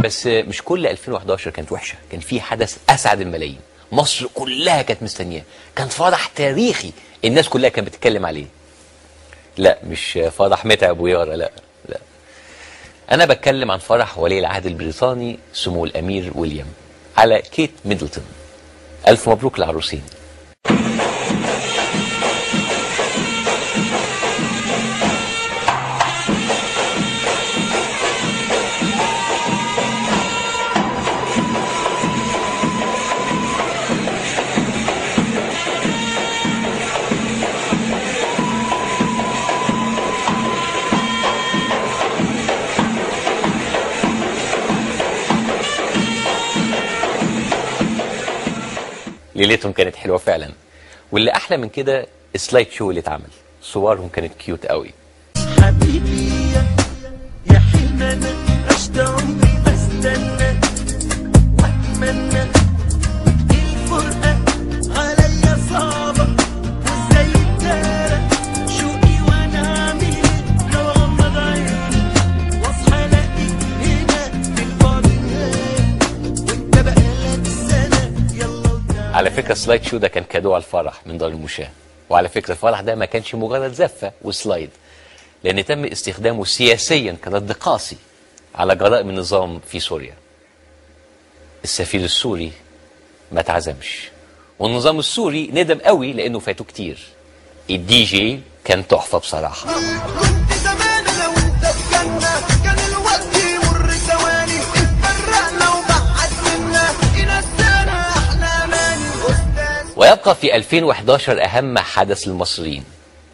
بس مش كل 2011 كانت وحشه، كان في حدث اسعد الملايين، مصر كلها كانت مستنياه، كان فرح تاريخي الناس كلها كانت بتتكلم عليه. لا مش فرح متعب ويارا، لا لا، انا بتكلم عن فرح ولي العهد البريطاني سمو الامير ويليام على كيت ميدلتون. الف مبروك للعروسين. ليلتهم كانت حلوه فعلا، واللي احلى من كده السلايد شو اللي اتعمل، صورهم كانت كيوت قوي. حبيبي يا حلم انا عشت عمري بستنى واتمنى الفرقه عليا صعبه وازاي اتدارى شوقي وانا اعمل ايه لو غمض عيني واصحى الاقيك هنا في البعد وانت بقالك سنه يلا. على فكره السلايد شو ده كان كادو على الفرح من دار المشاه، وعلى فكره الفرح ده ما كانش مجرد زفه وسلايد، لان تم استخدامه سياسيا كرد قاسي على جرائم النظام في سوريا. السفير السوري ما اتعزمش، والنظام السوري ندم قوي لانه فاته كتير. الدي جي كان تحفه بصراحه. كنت زمان انا وانت في جنه، كان الوقت يمر ثواني، اتفرقنا وبعد منا ينسانا احلى اماني. ويبقى في 2011 اهم حدث للمصريين،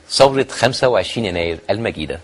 ثوره 25 يناير المجيده.